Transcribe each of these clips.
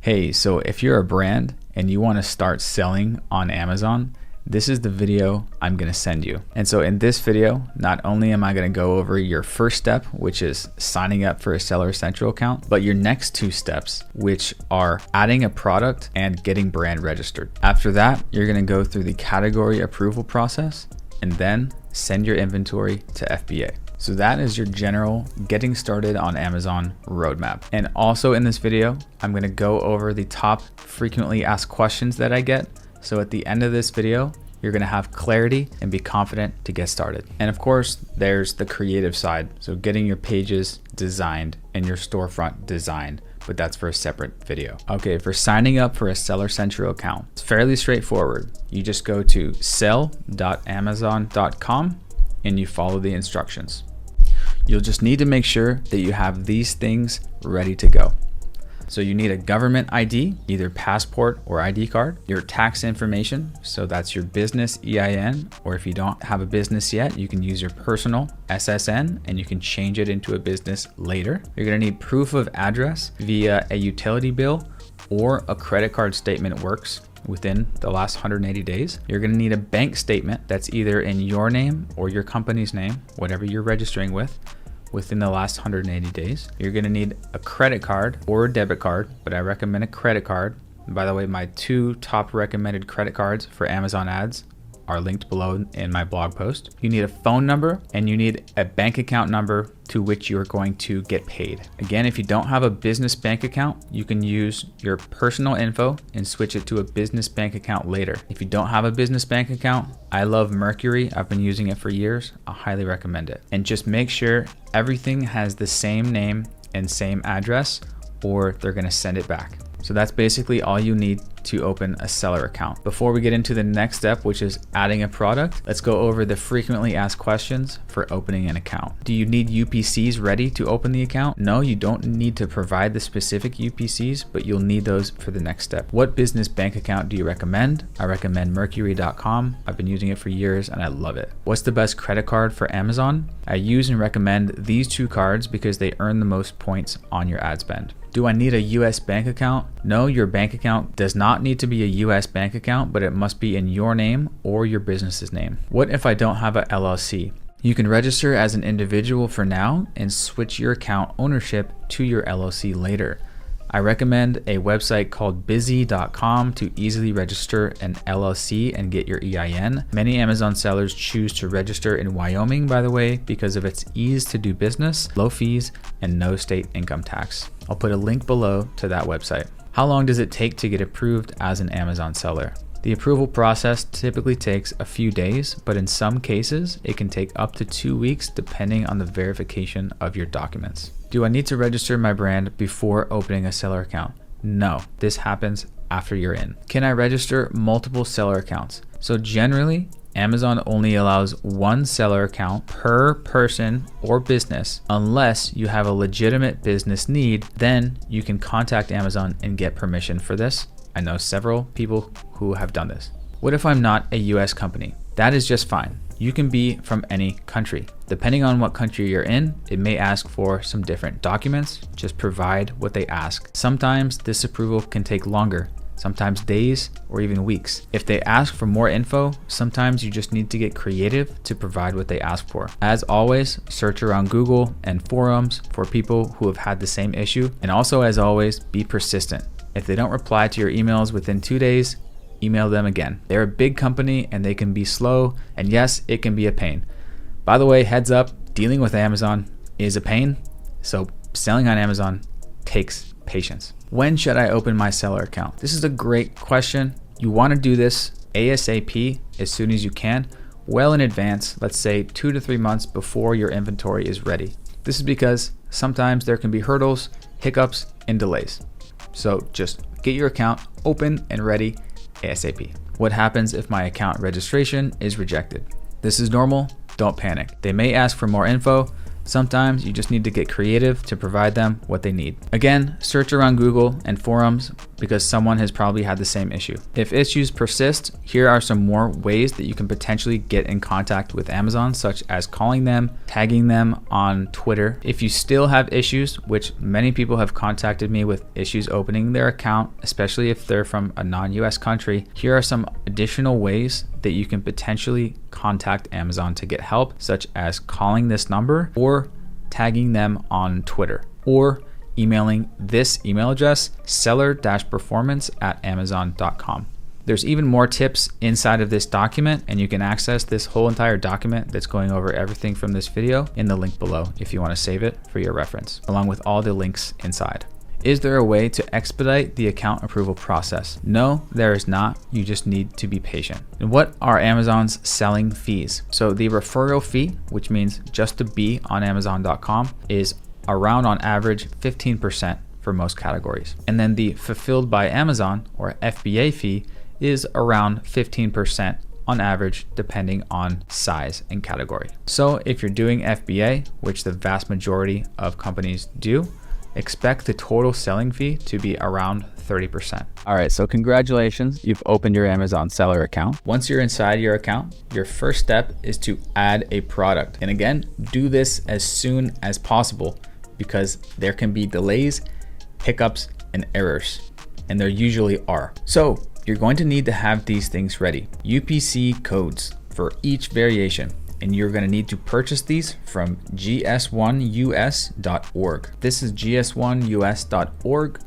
Hey, so if you're a brand and you want to start selling on Amazon, this is the video I'm going to send you. And so in this video, not only am I going to go over your first step, which is signing up for a Seller Central account, but your next two steps, which are adding a product and getting brand registered. After that, you're going to go through the category approval process and then send your inventory to FBA. So that is your general getting started on Amazon roadmap. And also in this video, I'm going to go over the top frequently asked questions that I get. So at the end of this video, you're going to have clarity and be confident to get started. And of course, there's the creative side. So getting your pages designed and your storefront designed, but that's for a separate video. Okay, for signing up for a Seller Central account, it's fairly straightforward. You just go to sell.amazon.com and you follow the instructions. You'll just need to make sure that you have these things ready to go. So you need a government ID, either passport or ID card, your tax information, so that's your business EIN, or if you don't have a business yet, you can use your personal SSN and you can change it into a business later. You're gonna need proof of address via a utility bill or a credit card statement works within the last 180 days. You're gonna need a bank statement that's either in your name or your company's name, whatever you're registering with, within the last 180 days. You're gonna need a credit card or a debit card, but I recommend a credit card. And by the way, my two top recommended credit cards for Amazon ads are linked below in my blog post. You need a phone number and you need a bank account number to which you are going to get paid. Again, if you don't have a business bank account, you can use your personal info and switch it to a business bank account later. If you don't have a business bank account, I love Mercury. I've been using it for years. I highly recommend it. And just make sure everything has the same name and same address, or they're gonna send it back. So that's basically all you need to open a seller account. Before we get into the next step, which is adding a product, let's go over the frequently asked questions for opening an account. Do you need UPCs ready to open the account? No, you don't need to provide the specific UPCs, but you'll need those for the next step. What business bank account do you recommend? I recommend Mercury.com. I've been using it for years and I love it. What's the best credit card for Amazon? I use and recommend these two cards because they earn the most points on your ad spend. Do I need a US bank account? No, your bank account does not need to be a US bank account, but it must be in your name or your business's name. What if I don't have a LLC? You can register as an individual for now and switch your account ownership to your LLC later. I recommend a website called busy.com to easily register an LLC and get your EIN. Many Amazon sellers choose to register in Wyoming, by the way, because of its ease to do business, low fees, and no state income tax. I'll put a link below to that website. How long does it take to get approved as an Amazon seller? The approval process typically takes a few days, but in some cases, it can take up to 2 weeks depending on the verification of your documents. Do I need to register my brand before opening a seller account? No, this happens after you're in. Can I register multiple seller accounts? So generally, Amazon only allows one seller account per person or business unless you have a legitimate business need. Then you can contact Amazon and get permission for this. I know several people who have done this. What if I'm not a US company? That is just fine. You can be from any country. Depending on what country you're in, it may ask for some different documents. Just provide what they ask. Sometimes this approval can take longer, sometimes days or even weeks. If they ask for more info, sometimes you just need to get creative to provide what they ask for. As always, search around Google and forums for people who have had the same issue. And also, as always, be persistent. If they don't reply to your emails within 2 days, email them again. They're a big company and they can be slow, and yes, it can be a pain. By the way, heads up, dealing with Amazon is a pain, so selling on Amazon takes patience. When should I open my seller account? This is a great question. You want to do this ASAP, as soon as you can, well in advance, let's say 2 to 3 months before your inventory is ready. This is because sometimes there can be hurdles, hiccups, and delays. So just get your account open and ready ASAP. What happens if my account registration is rejected? This is normal, don't panic. They may ask for more info. Sometimes you just need to get creative to provide them what they need. Again, search around Google and forums because someone has probably had the same issue. If issues persist, here are some more ways that you can potentially get in contact with Amazon, such as calling them, tagging them on Twitter. If you still have issues, which many people have contacted me with issues opening their account, especially if they're from a non-US country, here are some additional ways that you can potentially contact Amazon to get help, such as calling this number or tagging them on Twitter, or emailing this email address, seller-performance@amazon.com. There's even more tips inside of this document, and you can access this whole entire document that's going over everything from this video in the link below if you want to save it for your reference, along with all the links inside. Is there a way to expedite the account approval process? No, there is not. You just need to be patient. And what are Amazon's selling fees? So the referral fee, which means just to be on Amazon.com, is around on average 15% for most categories. And then the fulfilled by Amazon, or FBA fee, is around 15% on average, depending on size and category. So if you're doing FBA, which the vast majority of companies do, expect the total selling fee to be around 30%. All right, so congratulations, you've opened your Amazon seller account. Once you're inside your account, your first step is to add a product. And again, do this as soon as possible because there can be delays, hiccups, and errors, and there usually are. So you're going to need to have these things ready. UPC codes for each variation. And you're going to need to purchase these from gs1us.org. This is gs1us.org.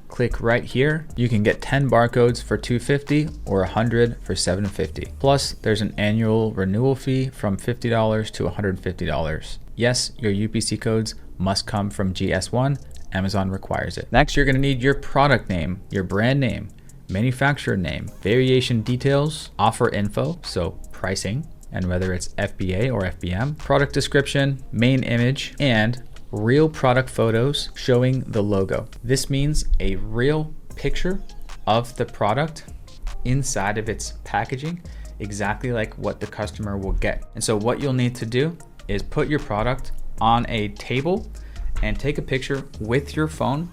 Click right here. You can get 10 barcodes for $250 or 100 for $750. Plus, there's an annual renewal fee from $50 to $150. Yes, your UPC codes must come from GS1. Amazon requires it. Next, you're going to need your product name, your brand name, manufacturer name, variation details, offer info, so pricing, and whether it's FBA or FBM, product description, main image, and real product photos showing the logo. This means a real picture of the product inside of its packaging, exactly like what the customer will get. And so what you'll need to do is put your product on a table and take a picture with your phone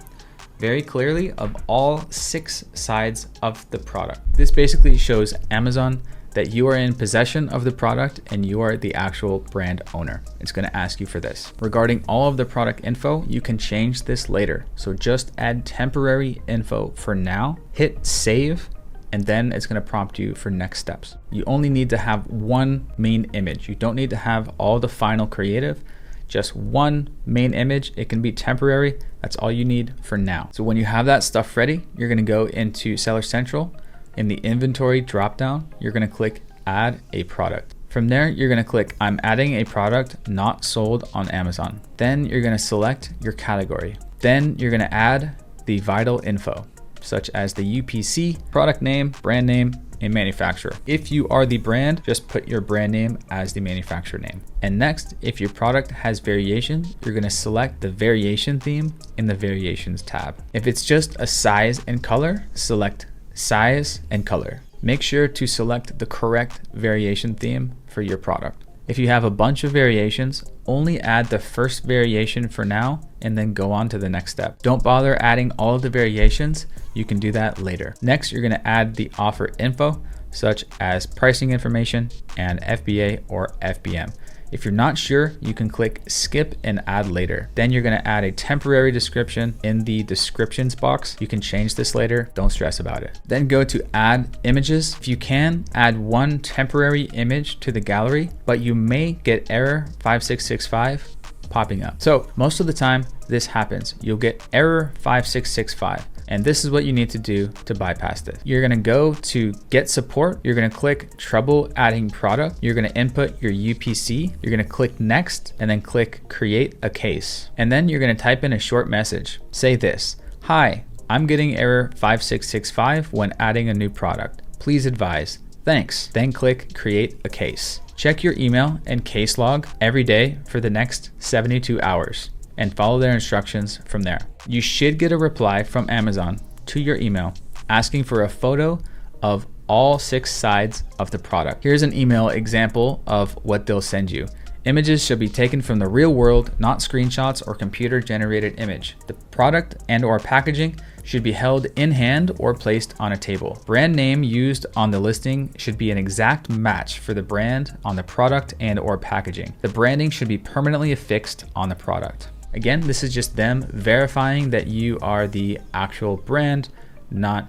very clearly of all 6 sides of the product. This basically shows Amazon that you are in possession of the product and you are the actual brand owner. It's going to ask you for this. Regarding all of the product info, you can change this later. So just add temporary info for now, hit save, and then it's going to prompt you for next steps. You only need to have one main image. You don't need to have all the final creative, just one main image. It can be temporary. That's all you need for now. So when you have that stuff ready, you're going to go into Seller Central. In the inventory dropdown, you're going to click add a product. From there, you're going to click I'm adding a product not sold on Amazon. Then you're going to select your category. Then you're going to add the vital info, such as the UPC, product name, brand name, and manufacturer. If you are the brand, just put your brand name as the manufacturer name. And next, if your product has variation, you're going to select the variation theme in the variations tab. If it's just a size and color, select size and color. Make sure to select the correct variation theme for your product. If you have a bunch of variations, only add the first variation for now and then go on to the next step. Don't bother adding all of the variations. You can do that later. Next, you're going to add the offer info, such as pricing information and FBA or FBM. If you're not sure, you can click skip and add later. Then you're going to add a temporary description in the descriptions box. You can change this later. Don't stress about it. Then go to add images. If you can, add one temporary image to the gallery, but you may get error 5665 popping up. So most of the time this happens. You'll get error 5665. And this is what you need to do to bypass this. You're gonna go to get support. You're gonna click trouble adding product. You're gonna input your UPC. You're gonna click next and then click create a case. And then you're gonna type in a short message. Say this, hi, I'm getting error 5665 when adding a new product. Please advise. Thanks. Then click create a case. Check your email and case log every day for the next 72 hours. And follow their instructions from there. You should get a reply from Amazon to your email asking for a photo of all 6 sides of the product. Here's an email example of what they'll send you. Images should be taken from the real world, not screenshots or computer generated image. The product and or packaging should be held in hand or placed on a table. Brand name used on the listing should be an exact match for the brand on the product and or packaging. The branding should be permanently affixed on the product. Again, this is just them verifying that you are the actual brand, not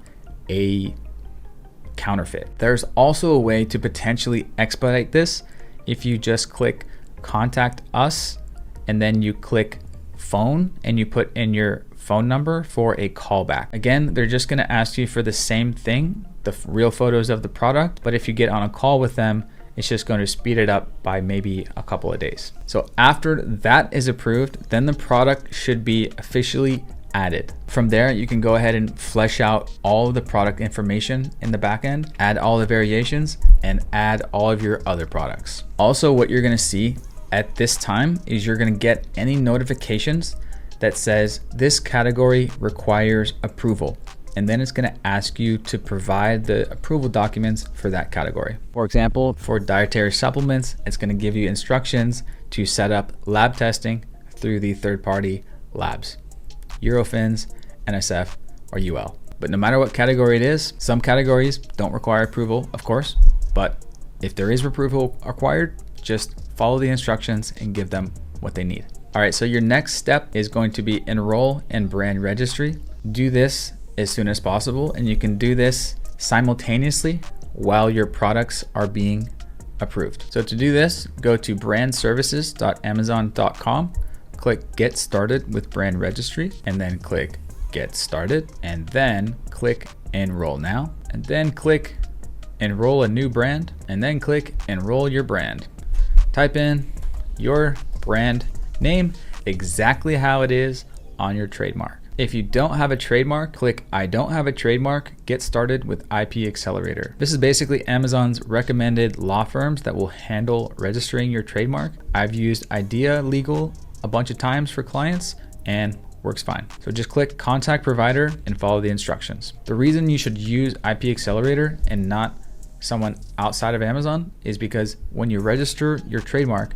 a counterfeit. There's also a way to potentially expedite this if you just click contact us and then you click phone and you put in your phone number for a callback. Again, they're just going to ask you for the same thing, the real photos of the product, but if you get on a call with them, it's just going to speed it up by maybe a couple of days. So after that is approved, then the product should be officially added. From there, you can go ahead and flesh out all of the product information in the back end, add all the variations, and add all of your other products. Also, what you're going to see at this time is you're going to get any notifications that says this category requires approval. And then it's going to ask you to provide the approval documents for that category. For example, for dietary supplements, it's going to give you instructions to set up lab testing through the third-party labs, Eurofins, NSF, or UL. But no matter what category it is, some categories don't require approval, of course, but if there is approval required, just follow the instructions and give them what they need. All right, so your next step is going to be enroll in brand registry. Do this as soon as possible, and you can do this simultaneously while your products are being approved. So to do this, go to brandservices.amazon.com, click get started with brand registry, and then click get started, and then click enroll now, and then click enroll a new brand, and then click enroll your brand. Type in your brand name exactly how it is on your trademark. If you don't have a trademark, click I don't have a trademark, get started with IP Accelerator. This is basically Amazon's recommended law firms that will handle registering your trademark. I've used Idea Legal a bunch of times for clients and works fine. So just click contact provider and follow the instructions. The reason you should use IP Accelerator and not someone outside of Amazon is because when you register your trademark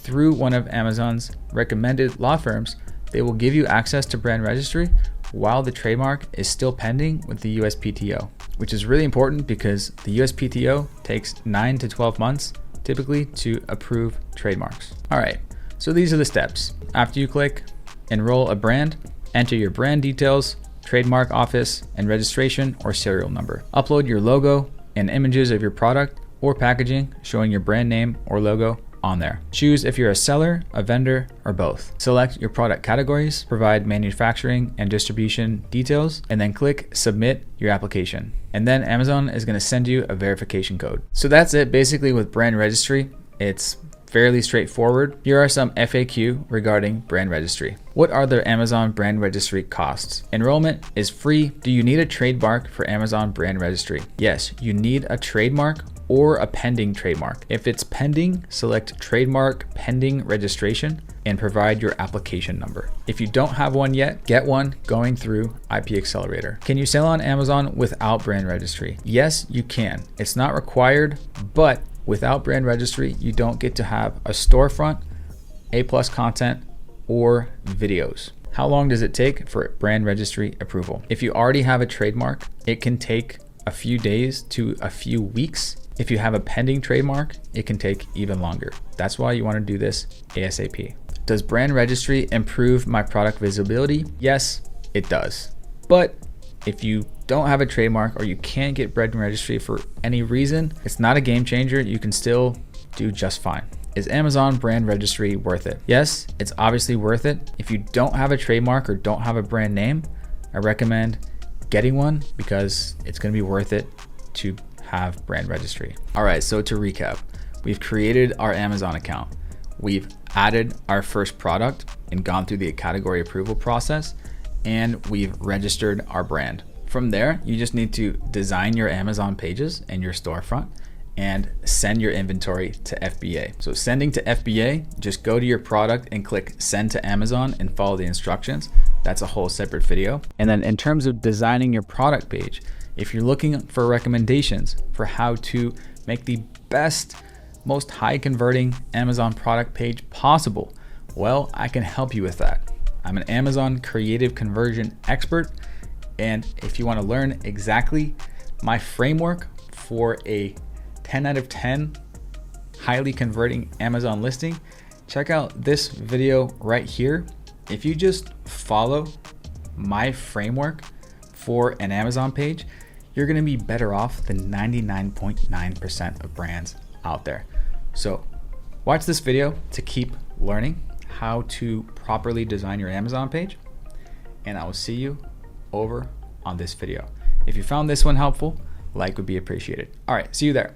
through one of Amazon's recommended law firms, they will give you access to brand registry while the trademark is still pending with the USPTO, which is really important because the USPTO takes 9 to 12 months typically to approve trademarks. All right, so these are the steps. After you click enroll a brand, enter your brand details, trademark office and registration or serial number. Upload your logo and images of your product or packaging showing your brand name or logo on there. Choose if you're a seller, a vendor, or both. Select your product categories, provide manufacturing and distribution details, and then click submit your application. And then Amazon is going to send you a verification code. So that's it basically with brand registry. It's fairly straightforward. Here are some FAQ regarding brand registry. What are the Amazon brand registry costs? Enrollment is free. Do you need a trademark for Amazon brand registry? Yes, you need a trademark or a pending trademark. If it's pending, select trademark pending registration and provide your application number. If you don't have one yet, get one going through IP Accelerator. Can you sell on Amazon without brand registry? Yes, you can. It's not required, but without brand registry, you don't get to have a storefront, A+ content, or videos. How long does it take for brand registry approval? If you already have a trademark, it can take a few days to a few weeks. If you have a pending trademark, it can take even longer. That's why you want to do this ASAP. Does brand registry improve my product visibility? Yes, it does. But if you don't have a trademark or you can't get brand registry for any reason, it's not a game changer. You can still do just fine. Is Amazon brand registry worth it? Yes, it's obviously worth it. If you don't have a trademark or don't have a brand name, I recommend getting one because it's going to be worth it to have brand registry. All right, so to recap, we've created our Amazon account. We've added our first product and gone through the category approval process, and we've registered our brand. From there, you just need to design your Amazon pages and your storefront and send your inventory to FBA. So sending to FBA, just go to your product and click send to Amazon and follow the instructions. That's a whole separate video. And then in terms of designing your product page, if you're looking for recommendations for how to make the best, most high converting Amazon product page possible, well, I can help you with that. I'm an Amazon creative conversion expert, And if you want to learn exactly my framework for a 10 out of 10 highly converting Amazon listing, check out this video right here. If you just follow my framework for an Amazon page, you're going to be better off than 99.9% of brands out there. So watch this video to keep learning how to properly design your Amazon page, and I will see you over on this video. If you found this one helpful, like would be appreciated. All right, see you there.